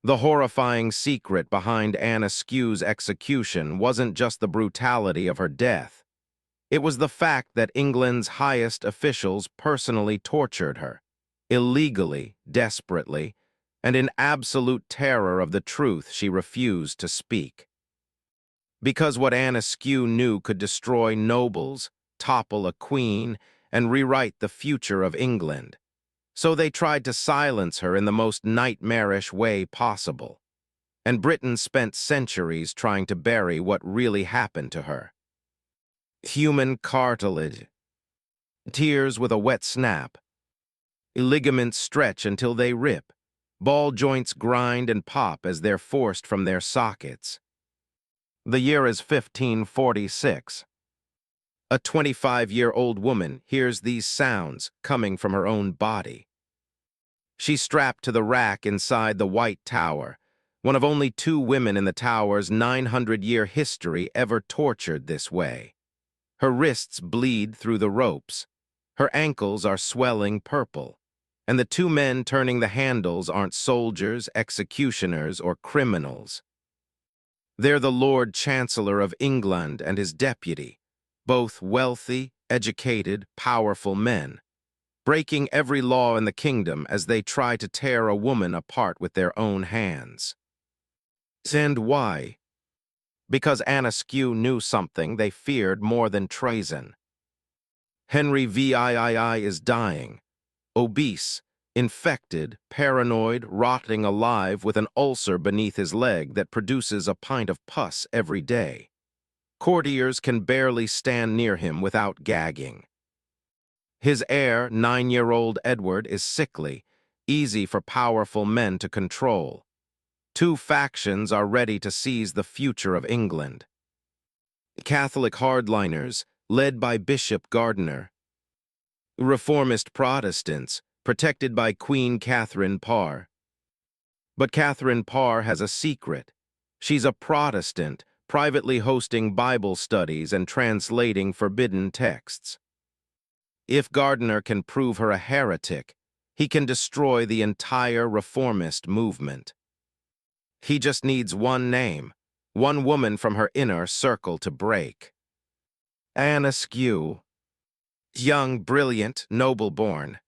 The horrifying secret behind Anne Askew's execution wasn't just the brutality of her death. It was the fact that England's highest officials personally tortured her, illegally, desperately, and in absolute terror of the truth she refused to speak. Because what Anne Askew knew could destroy nobles, topple a queen, and rewrite the future of England. So they tried to silence her in the most nightmarish way possible. And Britain spent centuries trying to bury what really happened to her. Human cartilage, tears with a wet snap, ligaments stretch until they rip, ball joints grind and pop as they're forced from their sockets. The year is 1546. A 25-year-old woman hears these sounds coming from her own body. She's strapped to the rack inside the White Tower, one of only 2 women in the tower's 900-year history ever tortured this way. Her wrists bleed through the ropes. Her ankles are swelling purple. And the 2 men turning the handles aren't soldiers, executioners, or criminals. They're the Lord Chancellor of England and his deputy, both wealthy, educated, powerful men, breaking every law in the kingdom as they try to tear a woman apart with their own hands. And why? Because Anne Askew knew something they feared more than treason. Henry VIII is dying, obese, infected, paranoid, rotting alive with an ulcer beneath his leg that produces a pint of pus every day. Courtiers can barely stand near him without gagging. His heir, 9-year-old Edward, is sickly, easy for powerful men to control. 2 factions are ready to seize the future of England. Catholic hardliners, led by Bishop Gardiner. Reformist Protestants, protected by Queen Katherine Parr. But Katherine Parr has a secret. She's a Protestant, privately hosting Bible studies and translating forbidden texts. If Gardiner can prove her a heretic, he can destroy the entire reformist movement. He just needs one name, one woman from her inner circle to break. Anne Askew. Young, brilliant, noble-born.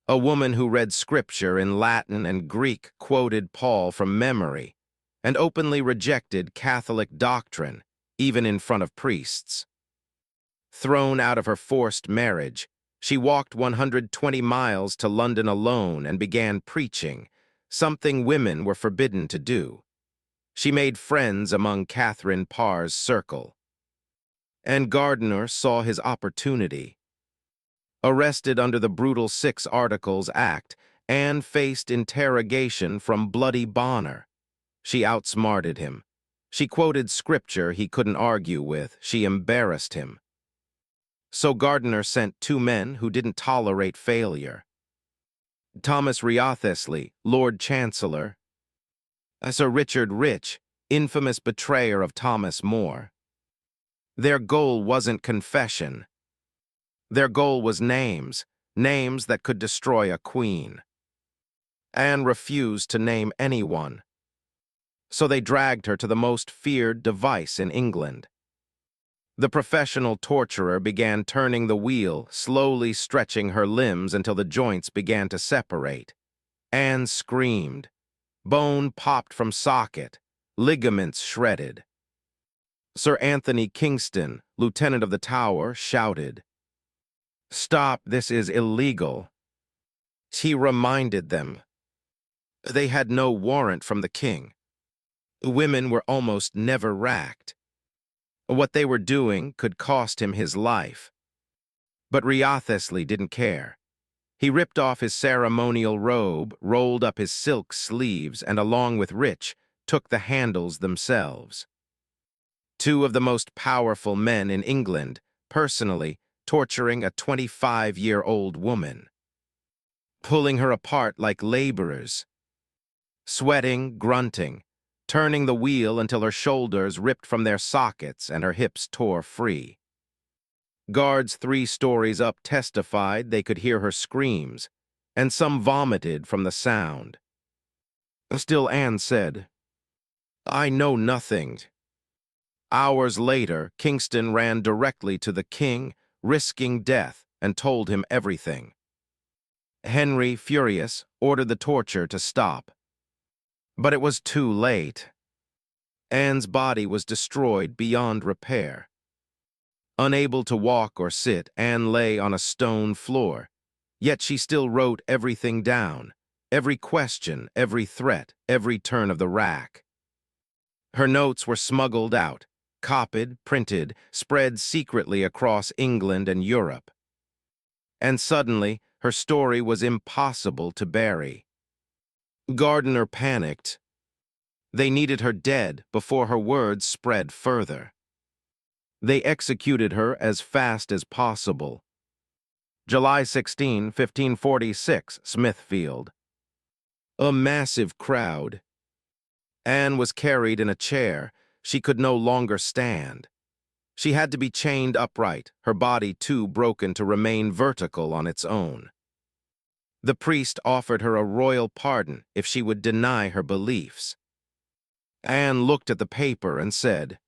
A woman who read scripture in Latin and Greek, quoted Paul from memory, and openly rejected Catholic doctrine, even in front of priests. Thrown out of her forced marriage, she walked 120 miles to London alone and began preaching, something women were forbidden to do. She made friends among Katherine Parr's circle. And Gardiner saw his opportunity. Arrested under the brutal 6 Articles Act, Anne faced interrogation from Bloody Bonner. She outsmarted him. She quoted scripture he couldn't argue with. She embarrassed him. So Gardiner sent 2 men who didn't tolerate failure. Thomas Wriothesley, Lord Chancellor. Sir Richard Rich, infamous betrayer of Thomas More. Their goal wasn't confession. Their goal was names, names that could destroy a queen. Anne refused to name anyone. So they dragged her to the most feared device in England. The professional torturer began turning the wheel, slowly stretching her limbs until the joints began to separate. Anne screamed. Bone popped from socket, ligaments shredded. Sir Anthony Kingston, Lieutenant of the Tower, shouted, "Stop, this is illegal." He reminded them. They had no warrant from the king. Women were almost never racked. What they were doing could cost him his life. But Wriothesley didn't care. He ripped off his ceremonial robe, rolled up his silk sleeves, and along with Rich, took the handles themselves. 2 of the most powerful men in England, personally, torturing a 25-year-old woman. Pulling her apart like laborers. Sweating, grunting, turning the wheel until her shoulders ripped from their sockets and her hips tore free. Guards 3 stories up testified they could hear her screams, and some vomited from the sound. Still Anne said, "I know nothing." Hours later, Kingston ran directly to the king, risking death, and told him everything. Henry, furious, ordered the torture to stop. But it was too late. Anne's body was destroyed beyond repair. Unable to walk or sit, Anne lay on a stone floor. Yet she still wrote everything down, every question, every threat, every turn of the rack. Her notes were smuggled out, copied, printed, spread secretly across England and Europe. And suddenly, her story was impossible to bury. Gardiner panicked. They needed her dead before her words spread further. They executed her as fast as possible. July 16, 1546, Smithfield. A massive crowd. Anne was carried in a chair. She could no longer stand. She had to be chained upright, her body too broken to remain vertical on its own. The priest offered her a royal pardon if she would deny her beliefs. Anne looked at the paper and said,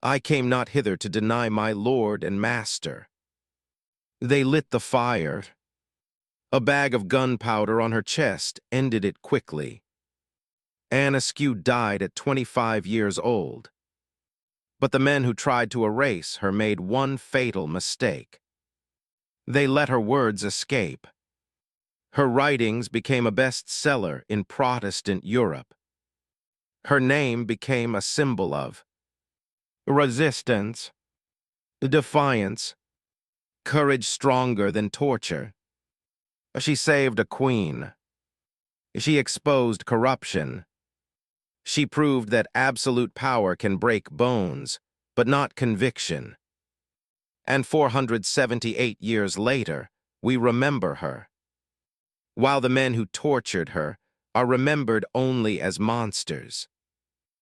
"I came not hither to deny my Lord and Master." They lit the fire. A bag of gunpowder on her chest ended it quickly. Anne Askew died at 25 years old. But the men who tried to erase her made one fatal mistake. They let her words escape. Her writings became a bestseller in Protestant Europe. Her name became a symbol of resistance, defiance, courage stronger than torture. She saved a queen. She exposed corruption. She proved that absolute power can break bones, but not conviction. And 478 years later, we remember her, while the men who tortured her are remembered only as monsters.